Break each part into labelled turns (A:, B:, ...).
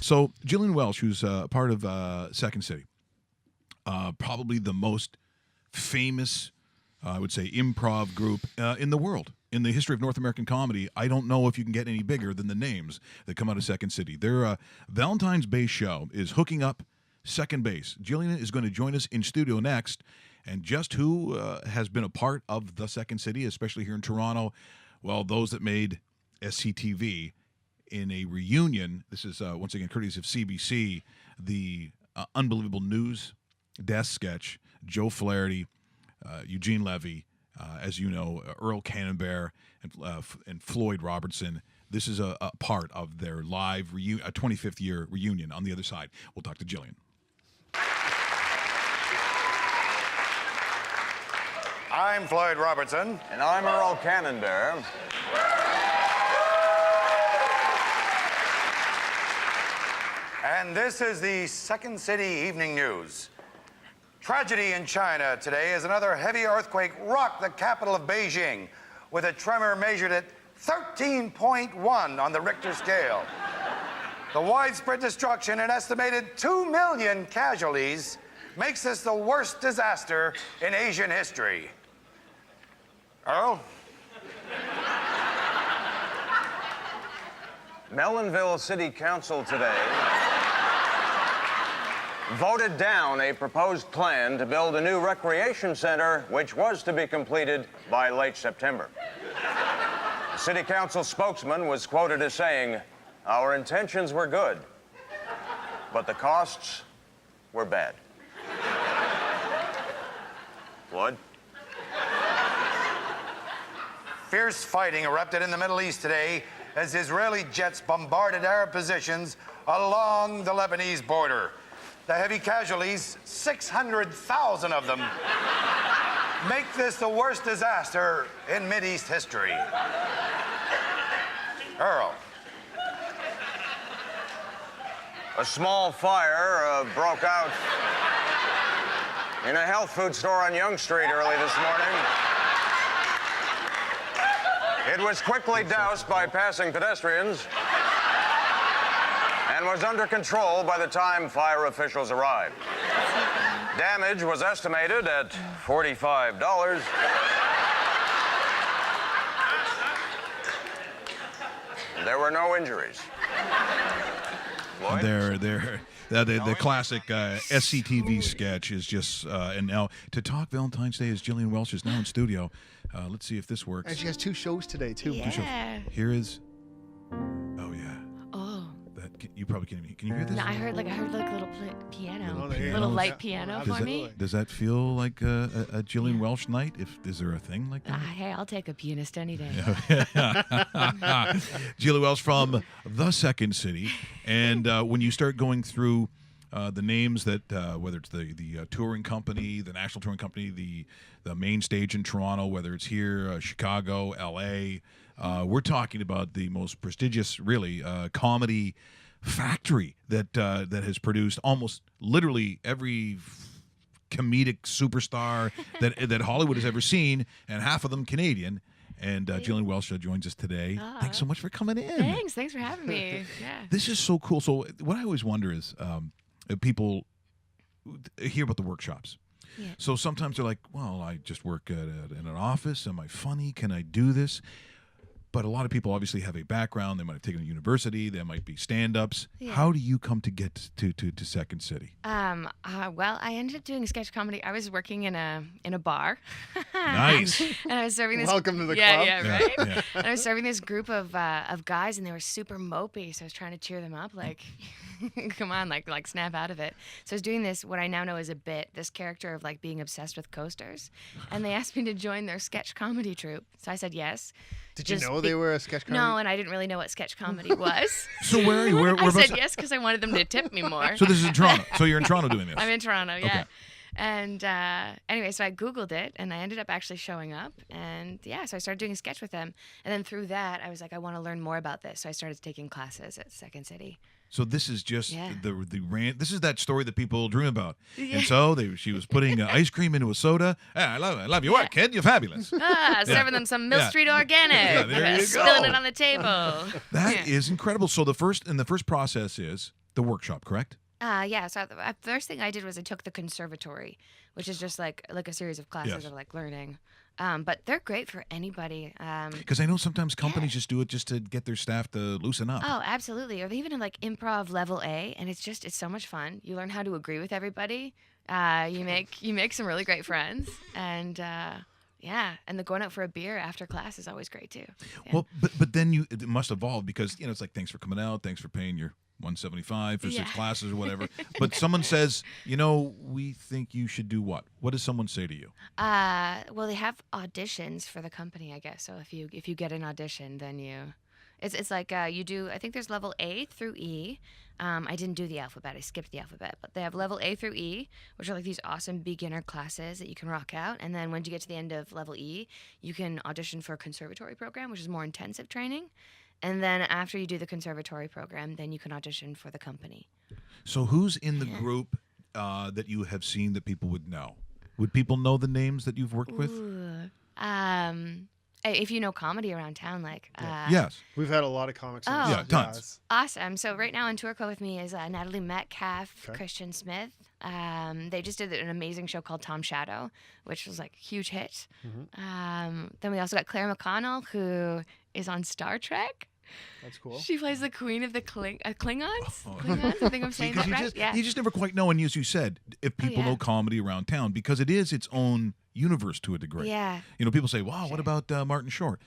A: So Jillian Welsh, who's part of Second City, probably the most famous, I would say, improv group in the world. In the history of North American comedy, I don't know if you can get any bigger than the names that come out of Second City. Their Valentine's Base show is hooking up Second Base. Jillian is going to join us in studio next. And just who has been a part of the Second City, especially here in Toronto, well, those that made SCTV in a reunion. This is, once again, courtesy of CBC, the unbelievable news desk sketch, Joe Flaherty, Eugene Levy, as you know, Earl Cannonbear, and Floyd Robertson. This is a part of their live 25th year reunion. On the other side, we'll talk to Jillian.
B: I'm Floyd Robertson.
C: And I'm Earl Cannonbear.
B: And this is the Second City Evening News. Tragedy in China today as another heavy earthquake rocked the capital of Beijing with a tremor measured at 13.1 on the Richter scale. The widespread destruction and estimated 2 million casualties makes this the worst disaster in Asian history. Earl?
C: Melonville City Council today voted down a proposed plan to build a new recreation center, which was to be completed by late September. The City Council spokesman was quoted as saying, "Our intentions were good, but the costs were bad." Floyd?
B: Fierce fighting erupted in the Middle East today as Israeli jets bombarded Arab positions along the Lebanese border. The heavy casualties, 600,000 of them, make this the worst disaster in Mideast history. Earl.
C: A small fire broke out in a health food store on Yonge Street early this morning. It was quickly doused by passing pedestrians and was under control by the time fire officials arrived. Damage was estimated at $45. There were no injuries. Floyd?
A: The classic SCTV sketch is just, and now to talk Valentine's Day as Jillian Welsh is now in studio. Let's see if this works.
D: And she has 2 shows today, too.
E: Yeah.
A: Here is, oh yeah.
E: Oh.
A: You probably can't even, can you hear this?
E: No, I heard like a little piano,
D: Little
E: little light
D: yeah.
E: piano
D: Does
E: for me.
A: Does that feel like a Jillian Welsh night? Is there a thing like that?
E: Hey, I'll take a pianist any day.
A: Jillian Welsh from the Second City, and when you start going through the names that, whether it's the touring company, the national touring company, the main stage in Toronto, whether it's here, Chicago, L.A., we're talking about the most prestigious, really, comedy factory that has produced almost literally every comedic superstar that Hollywood has ever seen, and half of them Canadian. And Jillian Welsh joins us today. Thanks so much for coming in.
E: Thanks for having me. Yeah.
A: This is so cool. So what I always wonder is, people hear about the workshops.
E: Yeah.
A: So sometimes they're like, well, I just work in an office. Am I funny? Can I do this? But a lot of people obviously have a background. They might have taken a university. They might be stand-ups.
E: Yeah.
A: How do you come to get to Second City?
E: Well, I ended up doing sketch comedy. I was working in a bar.
A: Nice.
E: And I was serving this.
D: Welcome to the club.
E: Yeah, right.
A: Yeah.
E: And I was serving this group of guys, and they were super mopey. So I was trying to cheer them up, like, come on, like snap out of it. So I was doing this, what I now know is a bit, this character of like being obsessed with coasters, and they asked me to join their sketch comedy troupe. So I said yes.
D: Did you know they were a sketch comedy?
E: No, and I didn't really know what sketch comedy was.
A: So where are you?
E: I said yes because I wanted them to tip me more.
A: So this is in Toronto. So you're in Toronto doing this?
E: I'm in Toronto, yeah.
A: Okay.
E: And anyway, so I Googled it, and I ended up actually showing up. And yeah, so I started doing a sketch with them. And then through that, I was like, I want to learn more about this. So I started taking classes at Second City.
A: So this is just
E: Yeah.
A: the rant. This is that story that people dream about. And so she was putting ice cream into a soda. I love your work, kid. You're fabulous.
E: Serving them some Mill Street Organic.
A: Yeah, there you
E: Spilling
A: go.
E: it on the table.
A: That is incredible. So the first process is the workshop, correct?
E: Yeah. So the first thing I did was I took the conservatory, which is just like a series of classes
A: Yes.
E: of like learning. But they're great for anybody.
A: Because I know sometimes companies just do it just to get their staff to loosen up.
E: Oh, absolutely. Or they even have like improv level A, and it's so much fun. You learn how to agree with everybody. You make some really great friends, and yeah, and the going out for a beer after class is always great too. Yeah.
A: Well, but then it must evolve because it's like, thanks for coming out, thanks for paying your $175 for 6 classes or whatever. But someone says, we think you should do what? What does someone say to you?
E: Well, they have auditions for the company, I guess. So if you get an audition, then it's like you do. I think there's level A through E. I didn't do the alphabet. I skipped the alphabet. But they have level A through E, which are like these awesome beginner classes that you can rock out. And then when you get to the end of level E, you can audition for a conservatory program, which is more intensive training. And then after you do the conservatory program, then you can audition for the company.
A: So who's in the group that you have seen that people would know? Would people know the names that you've worked with?
E: Ooh. If you know comedy around town, like
A: Yes.
D: We've had a lot of comics. in
E: Oh.
D: this.
A: Yeah, tons.
D: it's-
E: awesome. So right now on tour with me is Natalie Metcalf,
D: Okay.
E: Christian Smith. They just did an amazing show called Tom Shadow, which was like a huge hit. Then we also got Claire McConnell, who is on Star Trek.
D: That's cool.
E: She plays the queen of the Klingons.
A: Oh.
E: Klingons? I think I'm saying
A: Because
E: that right.
A: you just never quite know, and as you said, if people know comedy around town, because it is its own universe to a degree.
E: Yeah.
A: People say, wow, what about Martin Short?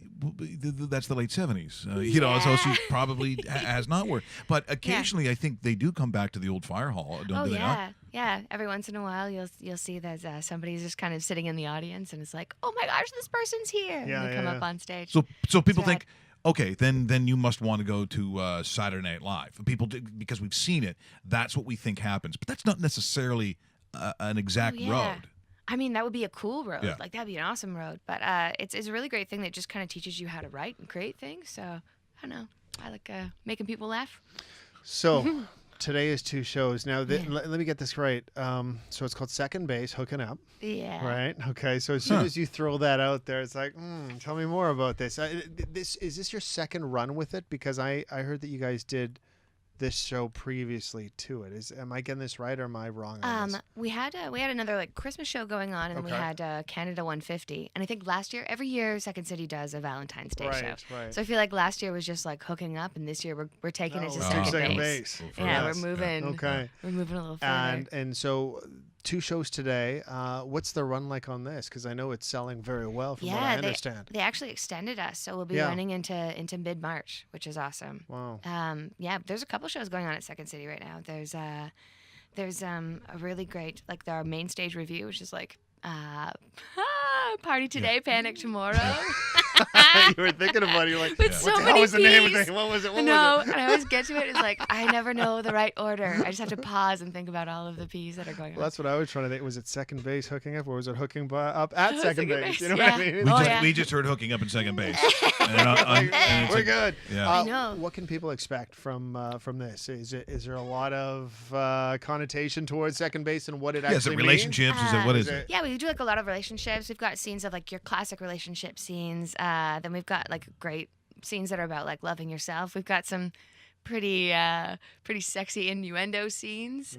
A: That's the late 70s. So she probably has not worked. But occasionally, I think they do come back to the old fire hall.
E: Oh
A: do they not?
E: yeah, yeah. Every once in a while, you'll see that somebody's just kind of sitting in the audience, and it's like, oh my gosh, this person's here.
D: Yeah,
E: and they come
D: yeah,
E: up
D: yeah.
E: on stage.
A: So people
E: Sad.
A: think, okay, then you must want to go to Saturday Night Live. People do, because we've seen it. That's what we think happens, but that's not necessarily an exact road.
E: I mean, that would be a cool road.
A: Yeah.
E: Like, that'd be an awesome road. But it's a really great thing that just kind of teaches you how to write and create things. So, I don't know. I like making people laugh.
D: So today is 2 shows. Now, let me get this right. So it's called Second Base, Hooking Up.
E: Yeah.
D: Right. Okay. So as soon as you throw that out there, it's like, tell me more about this. Is this your second run with it? Because I heard that you guys did this show previously to it. Am I getting this right or am I wrong on this?
E: We had another like Christmas show going on, and then we
D: Okay.
E: had Canada 150. And I think every year, Second City does a Valentine's Day show.
D: Right.
E: So I feel like last year was just like hooking up, and this year we're taking it to
D: we're
E: second,
D: second
E: base.
D: base.
E: Yeah,
D: Yes.
E: we're moving.
D: Okay.
E: We're moving a little further.
D: And so 2 shows today. What's the run like on this? Because I know it's selling very well from what I understand.
E: They actually extended us, so we'll be
D: Yeah.
E: running into mid-March, which is awesome.
D: Wow.
E: Yeah, there's a couple shows going on at Second City right now. There's a really great, like, our main stage review, which is like party today, panic tomorrow.
D: You were thinking about it. You're like,
E: With so
D: what the
E: many
D: hell was the name of
E: Ps.
D: it? What was it? What
E: No,
D: was it?
E: and I always get to it. It's like I never know the right order. I just have to pause and think about all of the P's that are going
D: Well,
E: on.
D: that's what I was trying to think. Was it second base hooking up, or was it hooking up at second base? You know
E: yeah.
D: what I mean?
E: Oh,
A: We just heard hooking up in second base. And it's
D: We're
A: like-
D: good.
A: Yeah.
E: I know.
D: What can people expect from this? Is there a lot of connotation towards second base and what it
A: Yeah, is
D: actually
A: it
D: means?
A: relationships? What is
D: Is
A: it?
D: it-
E: Yeah, we do like a lot of relationships. We've got scenes of like your classic relationship scenes. Then we've got like great scenes that are about like loving yourself. We've got some pretty sexy innuendo scenes.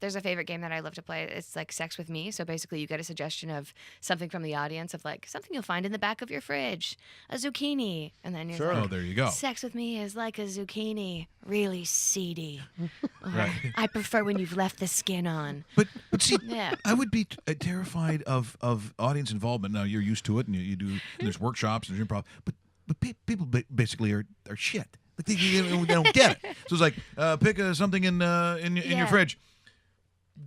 E: There's a favorite game that I love to play. It's like Sex with Me. So basically you get a suggestion of something from the audience of like something you'll find in the back of your fridge, a zucchini. And then you're
D: Sure.
E: like,
A: Oh, there you go.
E: Sex with me is like a zucchini, really seedy. Or,
A: Right.
E: I prefer when you've left the skin on.
A: But see,
E: Yeah.
A: I would be terrified of audience involvement. Now you're used to it, and you do. And there's workshops and there's improv, but people basically are shit. Like they don't get it. So it's like pick something in your
E: Yeah.
A: fridge.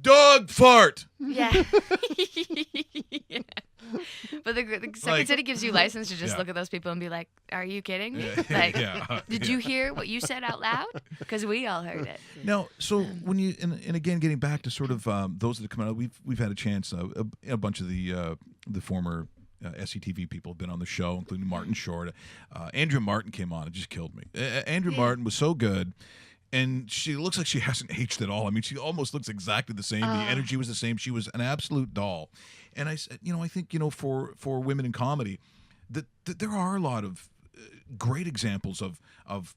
A: Dog fart.
E: Yeah. Yeah. But the Second
A: Like-
E: City gives you license to just
A: Yeah.
E: look at those people and be like, are you kidding me?
A: Yeah.
E: Like,
A: Yeah.
E: did you hear what you said out loud? Because we all heard it.
A: Now, so when you and again getting back to sort of those that have come out, we've had a chance. A bunch of the former SCTV people have been on the show, including Martin Short. Andrea Martin came on; it just killed me. Andrea Martin was so good, and she looks like she hasn't aged at all. I mean, she almost looks exactly the same. The energy was the same. She was an absolute doll. And I said, I think for women in comedy, that there are a lot of great examples of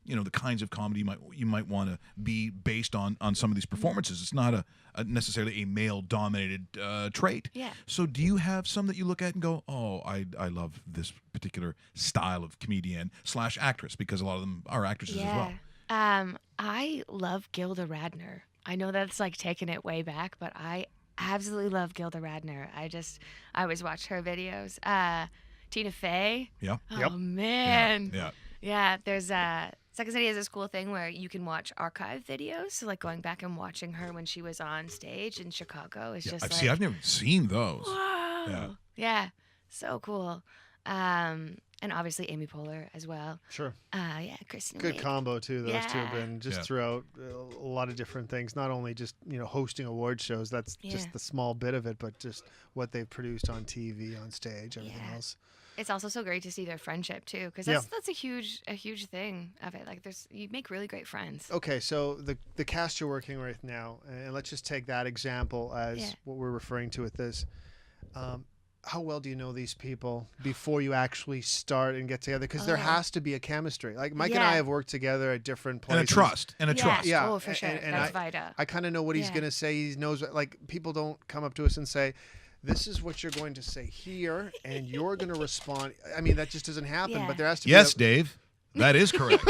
A: the kinds of comedy you might want to be based on some of these performances. It's not a necessarily a male dominated trait.
E: Yeah.
A: So do you have some that you look at and go, oh, I love this particular style of comedian / actress, because a lot of them are actresses as well.
E: I love Gilda Radner. I know that's like taking it way back, but I absolutely love Gilda Radner. I always watch her videos. Tina Fey.
A: Yeah.
E: Oh man.
A: Yeah.
E: Yeah. There's Second City has this cool thing where you can watch archive videos. So like going back and watching her when she was on stage in Chicago is just like,
A: I've never seen those.
E: whoa. Yeah. So cool. And obviously Amy Poehler as well.
D: Sure.
E: Yeah, Kristen.
D: Good
E: Wiig.
D: combo too. Those two have
E: Yeah.
D: been just
A: Yeah.
D: throughout a lot of different things. Not only just hosting award shows. That's just
E: Yeah.
D: the small bit of it, but just what they've produced on TV, on stage, everything
E: Yeah.
D: else.
E: It's also so great to see their friendship too, because
D: Yeah.
E: that's a huge thing of it. Like you make really great friends.
D: Okay, so the cast you're working with now, and let's just take that example as
E: Yeah.
D: what we're referring to with this. How well do you know these people before you actually start and get together? Because there has to be a chemistry. Like Mike and I
E: Yeah.
D: have worked together at different
A: And a
D: places.
A: trust. And a
E: Yeah.
A: trust.
D: Yeah.
E: Oh, for sure.
D: and
E: That's Vida.
D: I kind of know what he's
E: Yeah.
D: going to say. He knows like people don't come up to us and say, "This is what you're going to say here," and you're going to respond. I mean, that just doesn't happen.
E: Yeah.
D: But there has to
A: Yes,
D: be.
A: Dave. That is correct.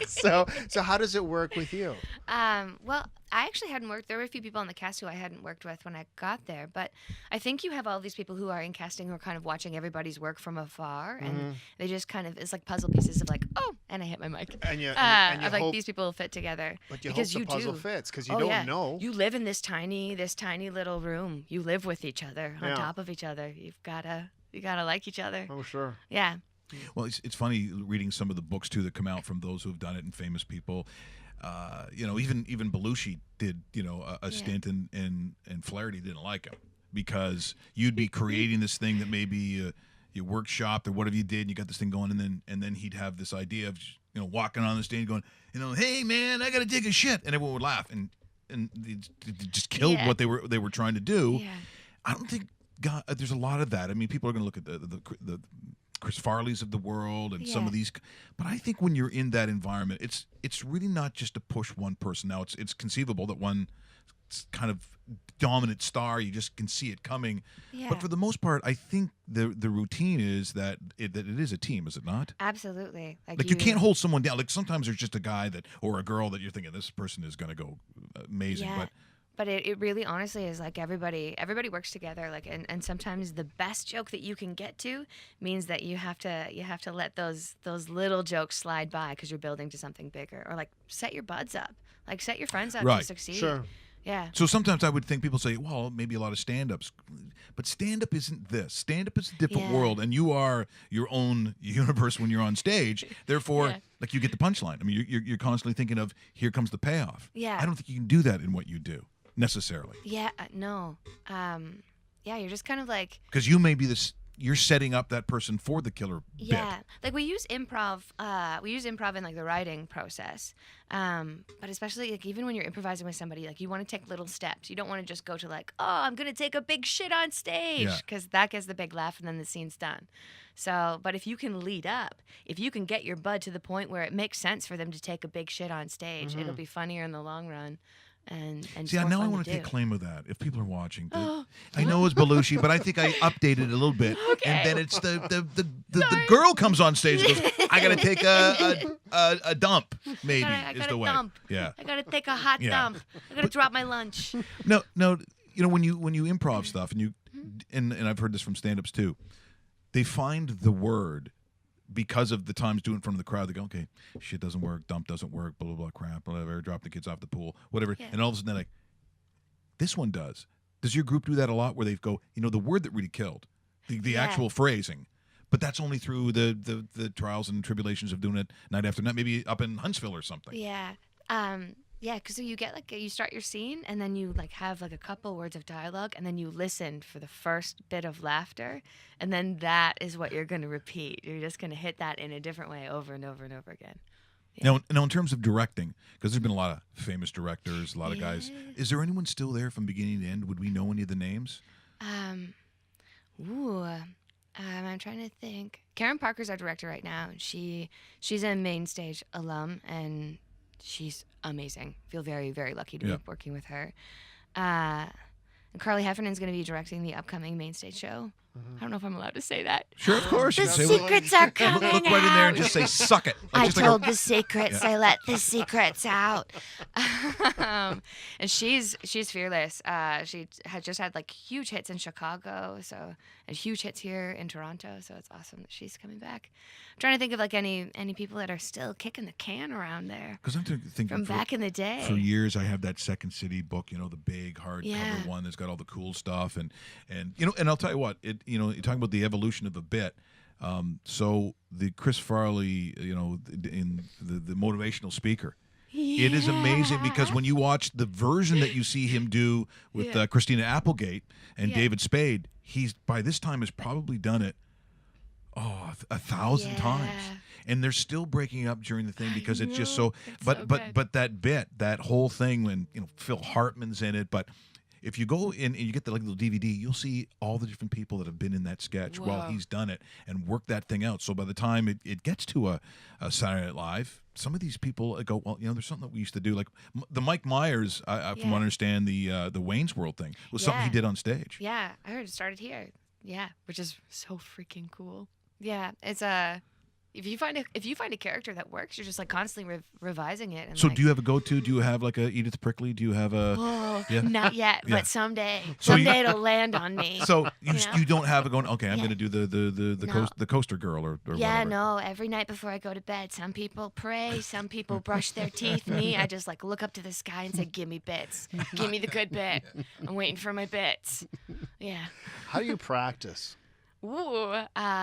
D: So how does it work with you?
E: Well, I actually hadn't worked. There were a few people on the cast who I hadn't worked with when I got there, but I think you have all these people who are in casting who are kind of watching everybody's work from afar, and they just kind of it's like puzzle pieces of like, oh, and I hit my mic.
D: And you
E: of like
D: hope,
E: these people fit together.
D: but you hope
E: because
D: the
E: you
D: puzzle
E: do.
D: fits because you
E: Oh,
D: don't
E: yeah.
D: know.
E: You live in this tiny little room. You live with each other on
D: Yeah.
E: top of each other. You gotta like each other.
D: Oh, sure.
E: Yeah.
A: Well, it's funny reading some of the books too that come out from those who have done it and famous people. Even Belushi did a stint and Flaherty didn't like him because you'd be creating this thing that maybe you workshopped or whatever you did, and you got this thing going, and then he'd have this idea of walking on the stage going, hey man, I got to take a shit, and everyone would laugh, and it just killed
E: Yeah.
A: what they were trying to do.
E: Yeah.
A: I don't think there's a lot of that. I mean, people are going to look at the Chris Farley's of the world and some of these, but I think when you're in that environment, it's really not just to push one person. Now it's conceivable that one kind of dominant star, you just can see it coming.
E: Yeah.
A: But for the most part, I think the routine is that it is a team, is it not?
E: Absolutely.
A: Like you can't hold someone down. Like sometimes there's just a guy or a girl that you're thinking this person is going to go amazing,
E: Yeah. But it really honestly is like everybody works together, like and sometimes the best joke that you can get to means that you have to let those little jokes slide by because you're building to something bigger, or like set your buds up, like set your friends up
A: Right.
E: to succeed.
D: Sure.
E: Yeah.
A: So sometimes I would think people say, well, maybe a lot of stand-ups. But stand-up isn't this. Stand-up is a different
E: Yeah.
A: world, and you are your own universe when you're on stage. Therefore,
E: Yeah.
A: like you get the punchline. I mean, you're constantly thinking of, here comes the payoff.
E: Yeah.
A: I don't think you can do that in what you do, necessarily.
E: Yeah. No. Yeah. You're just kind of like.
A: Because you may be you're setting up that person for the killer
E: Yeah,
A: bit.
E: like we use improv. We use improv in like the writing process, but especially like even when you're improvising with somebody, like you want to take little steps. You don't want to just go to like, oh, I'm gonna take a big shit on stage,
A: Yeah.
E: because that gets the big laugh and then the scene's done. So, but if you can lead up, if you can get your bud to the point where it makes sense for them to take a big shit on stage, it'll be funnier in the long run. And
A: See,
E: more
A: now I
E: fun
A: want to
E: do.
A: take claim of that. If people are watching, I know it's Belushi, but I think I updated it a little bit.
E: Okay.
A: And then it's the girl comes on stage and goes, I got to take a dump. Maybe
E: I
A: is
E: gotta
A: the way.
E: dump.
A: Yeah.
E: I gotta take a hot
A: Yeah.
E: dump. I gotta drop my lunch.
A: No. When you improv stuff and I've heard this from stand-ups too, they find the word. Because of the times doing it in front of the crowd, they go, okay, shit doesn't work, dump doesn't work, blah, blah, blah, crap, whatever, drop the kids off the pool, whatever.
E: Yeah.
A: And all of a sudden they're like, this one does. Does your group do that a lot where they go, the word that really killed, the
E: Yeah.
A: actual phrasing, but that's only through the trials and tribulations of doing it night after night, maybe up in Huntsville or something.
E: Yeah. Yeah, because you get like you start your scene and then you like have like a couple words of dialogue and then you listen for the first bit of laughter and then that is what you're going to repeat. You're just going to hit that in a different way over and over and over again.
A: Now, in terms of directing, because there's been a lot of famous directors, a lot of guys, is there anyone still there from beginning to end? Would we know any of the names?
E: I'm trying to think. Karen Parker's our director right now. She's a main stage alum, and she's amazing. Feel very, very lucky to be working with her. And Carly Heffernan's going to be directing the upcoming main stage show. I don't know if I'm allowed to say that.
A: Sure, of course.
E: The
A: You can say
E: secrets are coming
A: look right in there and just say, suck it. Like,
E: I
A: just
E: told
A: like
E: the secrets. I let the secrets out. And she's fearless. She had just had like huge hits in Chicago, and huge hits here in Toronto. So it's awesome that she's coming back. I'm trying to think of like any people that are still kicking the can around there.
A: Because I'm thinking
E: from back in the day.
A: For years, I have that Second City book, the big hardcover one that's got all the cool stuff, and I'll tell you what, you're talking about the evolution of a bit. So the Chris Farley, in the motivational speaker.
E: Yeah.
A: It is amazing because when you watch the version that you see him do with Christina Applegate and David Spade, he's by this time has probably done it 1,000 times, and they're still breaking up during the thing because it's just so. But that bit, that whole thing when Phil Hartman's in it, but. If you go in and you get the little DVD, you'll see all the different people that have been in that sketch while he's done it and worked that thing out. So by the time it gets to a Saturday Night Live, some of these people go, well, there's something that we used to do. Like the Mike Myers, from what I understand, the Wayne's World thing was something he did on stage.
E: Yeah, I heard it started here. Yeah, which is so freaking cool. Yeah, it's If you find a character that works, you're just like constantly revising it. And
A: so do you have a go-to? Do you have like a Edith Prickly? Do you have a?
E: Not yet, but someday it'll land on me.
A: So you don't have a going. Okay, I'm going to do the coaster girl or whatever.
E: No. Every night before I go to bed, some people pray, some people brush their teeth. Me, I just like look up to the sky and say, "Give me bits, give me the good bit. I'm waiting for my bits." Yeah.
D: How do you practice?
E: Ooh,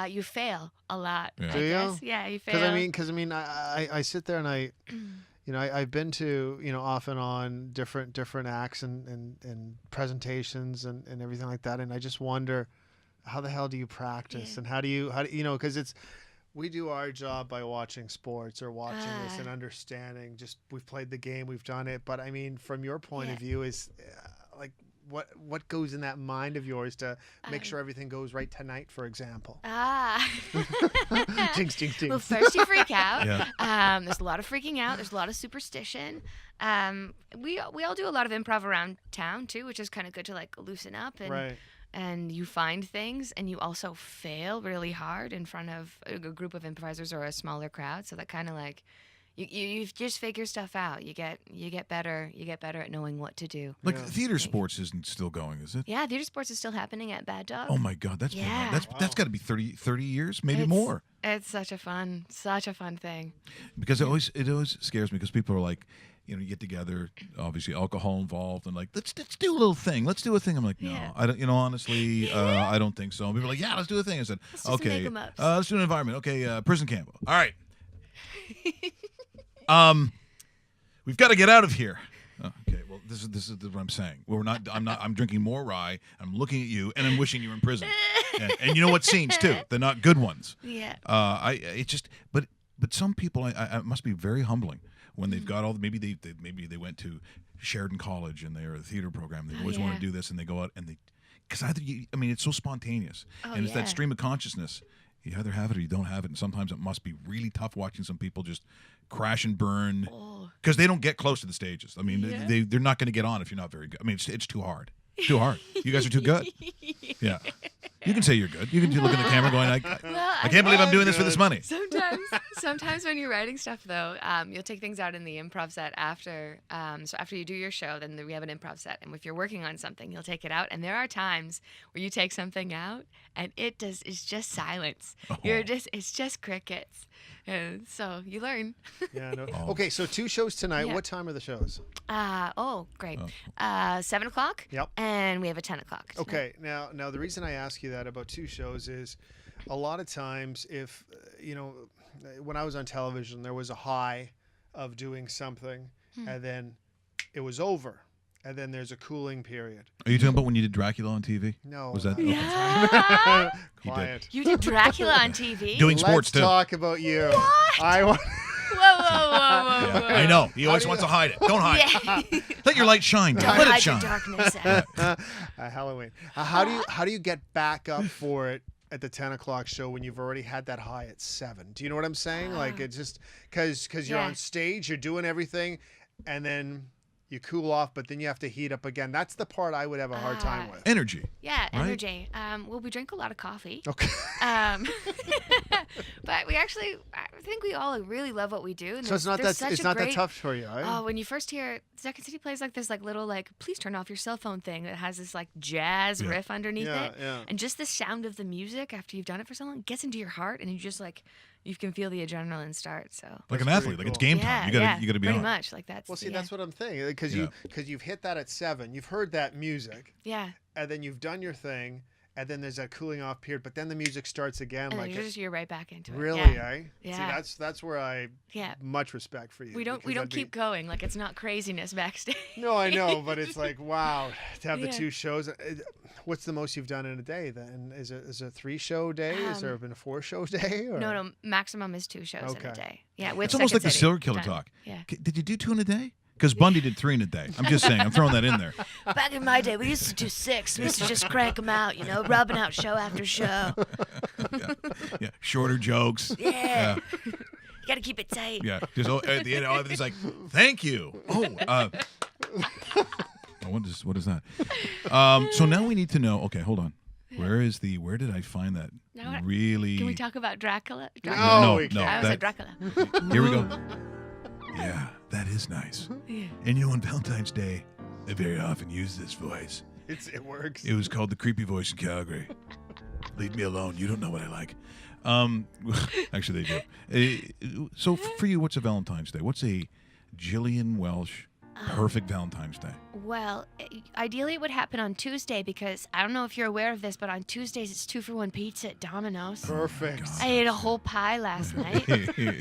E: you fail a lot.
A: Yeah.
E: I guess. Yeah, you fail.
D: Because I sit there and I've been to off and on different acts and presentations and everything like that, and I just wonder how the hell do you practice and how do you because we do our job by watching sports or watching this and understanding. Just we've played the game, we've done it, but I mean from your point of view is like. What goes in that mind of yours to make sure everything goes right tonight, for example? Jinx, jinx, jinx.
E: Well, first you freak out. There's a lot of freaking out. There's a lot of superstition. We all do a lot of improv around town too, which is kind of good to like loosen up and you find things, and you also fail really hard in front of a group of improvisers or a smaller crowd. So that kind of like. You just figure stuff out. You get better. You get better at knowing what to do.
A: Like theater sports isn't still going, is it?
E: Yeah, theater sports is still happening at Bad Dog.
A: Oh my God, that's that's got to be 30 years, maybe more.
E: It's such a fun thing.
A: Because it always scares me because people are like, you get together, obviously alcohol involved, and like let's do a little thing. Let's do a thing. I'm like, no, I don't. Honestly, I don't think so. And people are like, yeah, let's do a thing. I said, okay, let's do an environment. Okay, prison camp. All right. We've got to get out of here. Okay, well, this is what I'm saying. I'm drinking more rye. I'm looking at you, and I'm wishing you were in prison. And you know what scenes too? They're not good ones.
E: Yeah.
A: But some people, it must be very humbling when they've got all the maybe they went to Sheridan College and they're a theater program. They always want to do this, and they go out and because it's so spontaneous, and it's that stream of consciousness. You either have it or you don't have it, and sometimes it must be really tough watching some people just crash and burn because they don't get close to the stages. I mean, they're not going to get on if you're not very good. I mean, it's too hard. Too hard. You guys are too good. Yeah. You can say you're good. You can look in the camera going, I can't believe I'm doing this for this money.
E: Sometimes when you're writing stuff, though, you'll take things out in the improv set after. So after you do your show, then we have an improv set. And if you're working on something, you'll take it out. And there are times where you take something out and it's just silence. It's just crickets. So you learn.
D: Yeah. No. Okay, so 2 shows tonight. What time are the shows?
E: Great. 7 o'clock.
D: Yep.
E: And we have a 10 o'clock. Tonight.
D: Okay. Now the reason I ask you that about 2 shows is a lot of times if, when I was on television, there was a high of doing something and then it was over. And then there's a cooling period.
A: Are you talking about when you did Dracula on TV?
D: No.
A: Was that?
E: Yeah.
D: Quiet.
E: You did Dracula on TV?
A: Doing sports too.
D: Let's talk about you.
E: What?
D: Whoa.
A: Yeah, I know. He always wants to hide it. Don't hide it. Let your light shine.
E: Don't
A: Let it
E: hide
A: shine.
E: your darkness.
D: Halloween. How do you get back up for it at the 10 o'clock show when you've already had that high at 7? Do you know what I'm saying? Like, it's just because you're on stage, you're doing everything, and then you cool off, but then you have to heat up again. That's the part I would have a hard time with.
A: Energy.
E: Yeah,
A: right?
E: energy. Well, we drink a lot of coffee.
D: Okay.
E: But I think we all really love what we do. And
D: So it's not that tough for you, right?
E: Oh, when you first hear Second City plays like this, like little like please turn off your cell phone thing that has this like jazz riff underneath it, and just the sound of the music after you've done it for so long gets into your heart, and you just like you can feel the adrenaline start. So
A: Like an athlete, like it's game time. You gotta be
E: pretty
A: on.
E: much like that's.
D: Well, see, that's what I'm thinking, because you've hit that at 7, you've heard that music, and then you've done your thing, and then there's that cooling off period, but then the music starts again.
E: And
D: like
E: you're right back into it.
D: Really,
E: yeah.
D: eh?
E: Yeah.
D: See, that's where I much respect for you.
E: We don't keep going. Like it's not craziness backstage.
D: No, I know, but it's like wow to have the 2 shows. What's the most you've done in a day then? Is it a 3-show day? Has there been a 4-show day? Or?
E: No, maximum is 2 shows in a day. Yeah, with
A: It's almost like the
E: Second
A: serial
E: City
A: killer
E: done.
A: talk.
E: Yeah.
A: Did you do 2 in a day? Because Bundy did 3 in a day. I'm just saying. I'm throwing that in there.
E: Back in my day, we used to do 6. We used to just crank them out, rubbing out show after show.
A: Yeah. Shorter jokes.
E: Yeah. You got to keep it tight.
A: Yeah. Just at the end, everything's like, thank you. What is that? So now we need to know. Okay, hold on. Where did I find that?
E: Now,
A: really?
E: Can we talk about Dracula?
A: No.
E: I was at Dracula.
A: Here we go. Yeah, that is nice.
E: Yeah.
A: And on Valentine's Day, I very often use this voice.
D: It works.
A: It was called the creepy voice in Calgary. Leave me alone. You don't know what I like. Actually, they do. So for you, what's a Valentine's Day? What's a Jillian Welsh perfect Valentine's Day?
E: Well, ideally it would happen on Tuesday because I don't know if you're aware of this, but on Tuesdays it's 2-for-1 pizza at Domino's.
D: Perfect.
E: I ate a whole pie last night.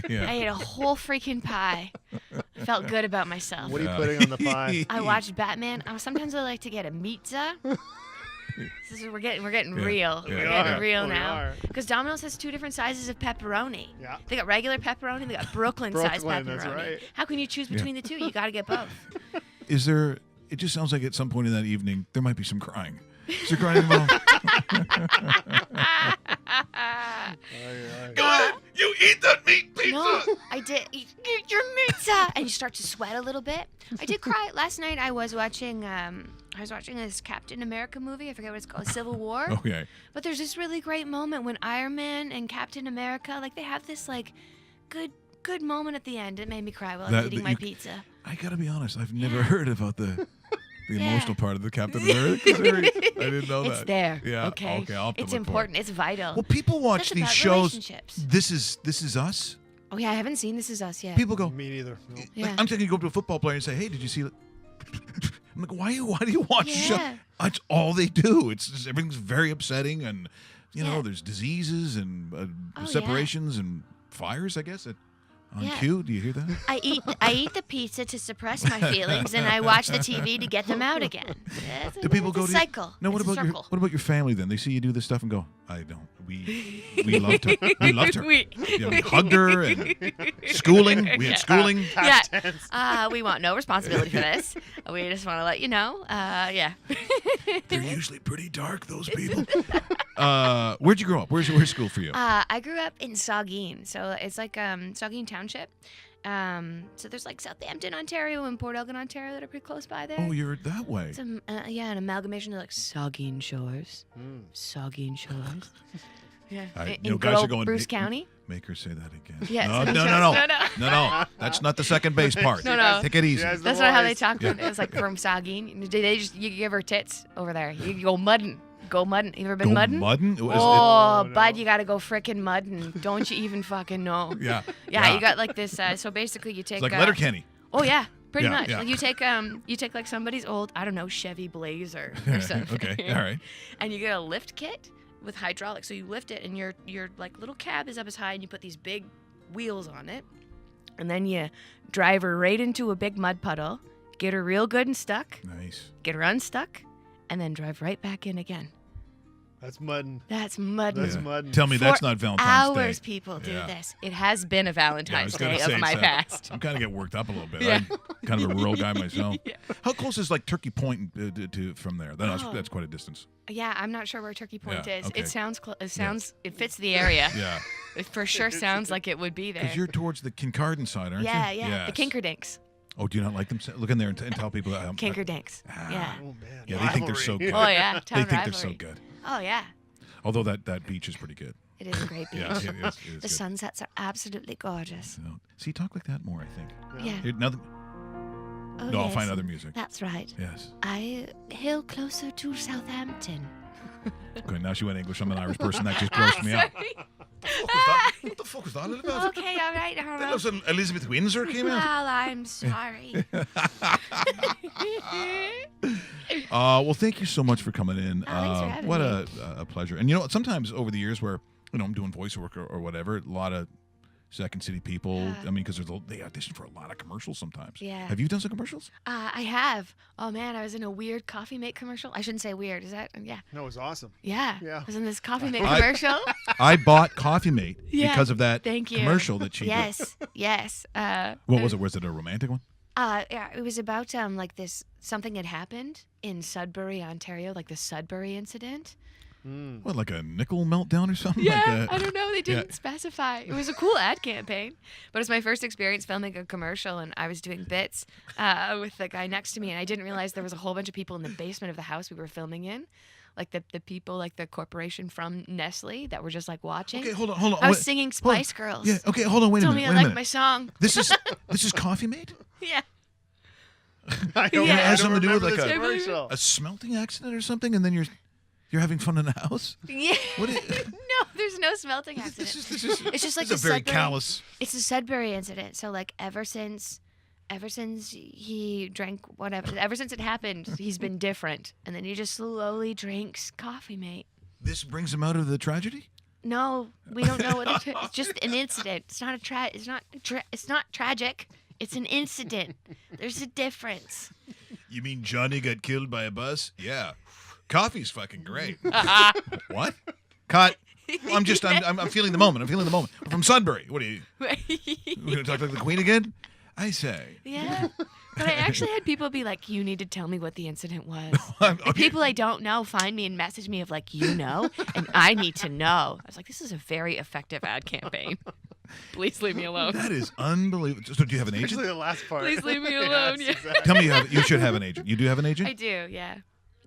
A: Yeah.
E: I ate a whole freaking pie. Felt good about myself.
D: What are you putting on the pie?
E: I watched Batman. Sometimes I like to get a pizza. We're getting real.
A: Yeah.
E: We're getting real
D: We
E: now.
D: are.
E: Because Domino's has 2 different sizes of pepperoni.
D: Yeah.
E: They got regular pepperoni. They got Brooklyn-sized pepperoni.
D: That's right.
E: How can you choose between the 2? You got to get both.
A: Is there? It just sounds like at some point in that evening there might be some crying. Is there crying involved? Go ahead. You eat that meat pizza.
E: No, I did. Eat your pizza, and you start to sweat a little bit. I did cry last night. I was watching this Captain America movie. I forget what it's called, Civil War.
A: Okay.
E: But there's this really great moment when Iron Man and Captain America, like they have this like good moment at the end. It made me cry while I was eating my pizza.
A: I gotta be honest. I've never heard about the emotional part of the Captain America series. I didn't know that.
E: It's there.
A: Yeah.
E: Okay.
A: I'll have to
E: It's
A: look for
E: important.
A: it.
E: It's vital.
A: Well, people watch
E: That's
A: these
E: about
A: shows.
E: relationships.
A: This is us.
E: Oh yeah, I haven't seen This Is Us yet.
A: People go.
D: Me neither. No.
E: Yeah.
A: I'm thinking you go up to a football player and say, "Hey, did you see?" I'm like, why do you watch the show?
E: Yeah.
A: That's all they do. It's just, everything's very upsetting, and
E: Yeah.
A: there's diseases and
E: Oh, yeah.
A: separations and fires. I guess on
E: Yeah.
A: cue. Do you hear that?
E: I eat the pizza to suppress my feelings, and I watch the TV to get them out again.
A: Do people
E: it's
A: go
E: a
A: to
E: cycle?
A: No, what
E: It's a
A: about
E: circle.
A: what about your family then? They see you do this stuff and go, "I don't. We loved her. We loved her.
E: We-
A: we hugged her and schooling. We had schooling."
E: Yeah. We want no responsibility for this. We just want to let you know. Yeah.
A: They're usually pretty dark. Those people. Where'd you grow up? Where's school for you?
E: I grew up in Saugeen, so it's like Saugeen Township. So there's like Southampton, Ontario, and Port Elgin, Ontario that are pretty close by there.
A: Oh, you're that way.
E: It's an amalgamation of like Saugeen Shores. Saugeen Shores. Yeah. In
A: guys are going,
E: Bruce
A: "Hey,
E: County.
A: Make her say that again.
E: Yeah,
A: No.
E: Saugeen
A: No. That's not the second base part.
E: No.
A: Take it easy.
D: Yes.
E: That's not how they talk. It's like from Saugeen. You give her tits over there. You go mudding. Go mudding. You ever been
A: Go
E: mudding?
A: mudding?
E: Oh,
D: no.
E: bud, you gotta go frickin' mudding. Don't you even fucking know?
A: Yeah.
E: Yeah, you got like this. So basically, you take
A: It's like Letterkenny.
E: Oh yeah, pretty
A: Yeah,
E: much.
A: yeah.
E: Like you take like somebody's old, I don't know, Chevy Blazer or something.
A: Okay. All right.
E: And you get a lift kit with hydraulics. So you lift it, and your like little cab is up as high, and you put these big wheels on it, and then you drive her right into a big mud puddle, get her real good and stuck,
A: Nice.
E: get her unstuck, and then drive right back in again.
D: That's mudding.
E: That's mudding.
D: That's mudding.
A: Tell me that's
E: For
A: not Valentine's Day.
E: hours people do
A: Yeah.
E: this. It has been a Valentine's
A: gonna
E: Day
A: say,
E: of my
A: so
E: past.
A: I'm kind of get worked up a little bit.
E: Yeah.
A: I'm kind of a rural guy myself. How close is like Turkey Point from there? That's quite a distance.
E: Yeah, I'm not sure where Turkey Point
A: Yeah,
E: is.
A: okay.
E: It sounds it fits the area.
A: Yeah.
E: It for sure sounds like it would be there.
A: Because you're towards the Kincardine side, aren't
E: yeah,
A: you?
E: yeah.
A: Yes.
E: The Kinkerdinks.
A: Oh, do you not like them? Look in there and tell people that.
E: Kinkerdinks. Yeah.
D: Oh man.
A: Yeah, they think they're so good.
E: Oh yeah. Town
A: They think they're so
E: rivalry.
A: good.
E: Oh yeah.
A: Although that beach is pretty good.
E: It is a great beach.
A: Yeah, it is
E: The
A: good.
E: sunsets are absolutely gorgeous.
A: So, see, talk like that more, I think.
E: Yeah.
A: Here, nothing.
E: Oh,
A: No, I'll
E: yes.
A: find other music.
E: That's right.
A: Yes.
E: I hail closer to Southampton.
A: Okay, now she went English. I'm an Irish person. That just grossed me out. What the fuck was that all about?
E: Okay, all right, all
A: That
E: right.
A: was Elizabeth Windsor came out.
E: Well, I'm sorry.
A: Well, thank you so much for coming in.
E: thanks for having
A: what
E: me.
A: a pleasure. And you know, sometimes over the years where I'm doing voice work or whatever, a lot of Second City people.
E: Yeah.
A: I mean, because they audition for a lot of commercials sometimes.
E: Yeah.
A: Have you done some commercials?
E: I have. Oh man, I was in a weird Coffee Mate commercial. I shouldn't say weird. Is that? Yeah.
D: No, it was awesome.
E: Yeah.
D: Yeah.
E: I was in this Coffee Mate
A: I-
E: commercial.
A: I bought Coffee Mate
E: Yeah,
A: because of that
E: thank you.
A: commercial that she did.
E: Yes. Yes.
A: What was it? Was it a romantic one?
E: Yeah, it was about like this something had happened in Sudbury, Ontario, like the Sudbury incident.
A: What, like a nickel meltdown or something?
E: Yeah,
A: Like
E: I don't know. They didn't specify. It was a cool ad campaign, but it was my first experience filming a commercial, and I was doing bits with the guy next to me, and I didn't realize there was a whole bunch of people in the basement of the house we were filming in, like the people, like the corporation from Nestle that were just like watching.
A: Okay, hold on.
E: I was
A: Wait,
E: singing
A: hold on.
E: Spice Girls.
A: Yeah. Okay, hold on. Wait a
E: Told
A: minute.
E: me
A: Wait
E: I
A: a
E: like my
A: minute.
E: song.
A: This is Coffee Mate.
E: Yeah.
D: I don't,
E: Yeah.
A: It has something to do with
D: remember
A: like
D: this
A: a-
D: commercial.
A: A smelting accident or something, and then you're having fun in the house.
E: Yeah.
A: What?
E: No, there's no smelting accident.
A: This is
E: It's just like
A: this is
E: the
A: a very
E: Sudbury-
A: callous.
E: It's a Sudbury incident. So like ever since he drank whatever, ever since it happened, he's been different. And then he just slowly drinks Coffee Mate.
A: This brings him out of the tragedy.
E: No, we don't know what it's just an incident. It's not it's not tragic. It's an incident. There's a difference.
A: You mean Johnny got killed by a bus? Yeah. Coffee's fucking great. What? Cut. I'm feeling the moment. We're from Sudbury. What are you? We're gonna talk like the Queen again? I say.
E: Yeah. But I actually had people be like, you need to tell me what the incident was.
A: Okay.
E: Like, people I don't know find me and message me of like, you know, and I need to know. I was like, this is a very effective ad campaign. Please leave me alone.
A: That is unbelievable. So do you have an
D: Especially
A: agent?
D: the last part.
E: Please leave me
D: Yes,
E: alone. Yeah.
D: exactly.
A: Tell me you should have an agent. You do have an agent?
E: I do, yeah.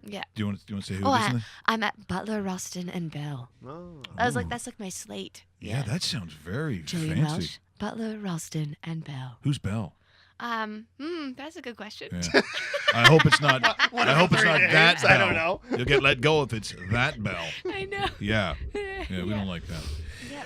E: Yeah.
A: Do you want to say who
E: Oh,
A: it is?
E: I'm at Butler, Rustin, and Bell.
D: Oh.
E: I was like, that's like my slate.
A: Yeah, that sounds very
E: Jillian
A: fancy.
E: Welsh, Butler, Rustin, and Bell.
A: Who's Belle?
E: That's a good question.
A: Yeah. I hope it's not. I hope it's
D: three
A: not
D: names,
A: that Belle.
D: I don't know.
A: You'll get let go if it's that Belle.
E: I know.
A: Yeah. Yeah, we don't like that.
E: Yeah.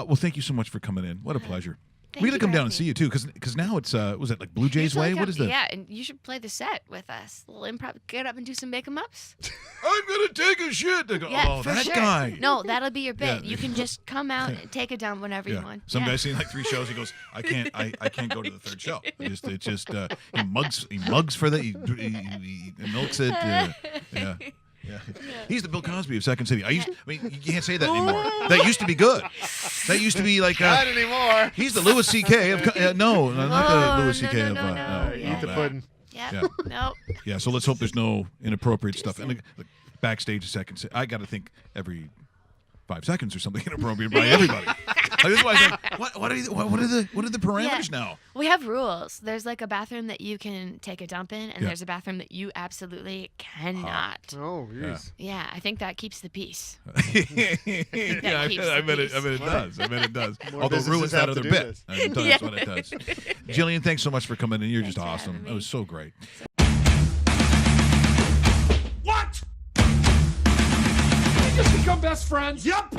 A: Well, thank you so much for coming in. What a pleasure.
E: Thank
A: We got
E: you
A: to come
E: for
A: down
E: having
A: and see
E: me.
A: you too, because now it's was it like Blue Jays
E: Usually
A: Way? What
E: come-
A: is that?
E: Yeah, and you should play the set with us. A little improv. Get up and do some make-em-ups.
A: I'm gonna take a shit. They go,
E: Yeah,
A: oh,
E: for
A: that
E: sure.
A: guy.
E: No, that'll be your bit.
A: Yeah.
E: You can just come out and take a dump whenever you
A: Yeah.
E: want.
A: Some
E: yeah.
A: guy's seen like 3 shows. He goes, I can't go to the 3rd show. It's just he mugs for that. He milks it. Yeah. He's the Bill Cosby of Second City. I mean, you can't say that anymore. That used to be good. That used to be like.
D: Not anymore.
A: He's the Louis C.K. of. No, not the Louis C.K.
E: no,
A: of.
E: no, no.
D: Eat
E: Yeah.
D: the pudding.
E: Yeah.
A: Yeah.
E: Nope.
A: Yeah, so let's hope there's no inappropriate stuff. And like, backstage of Second City, I got to think every 5 seconds or something inappropriate by everybody. Like, this is why I think, what are the parameters now?
E: We have rules. There's like a bathroom that you can take a dump in, and
A: Yeah.
E: there's a bathroom that you absolutely cannot.
D: Oh, jeez.
E: Yeah, I think that keeps the peace.
A: Yeah,
E: keeps
A: I
E: the
A: bet it
E: peace.
A: does. I bet it does.
D: More
A: Although it
D: businesses
A: ruins that
D: have
A: other
D: to do
A: bit.
D: this.
A: That's what it does. Jillian, thanks so much for coming in. You're
E: Thanks
A: just
E: for
A: awesome.
E: having
A: That
E: me.
A: was so great.
F: What? We just become best friends? Yep.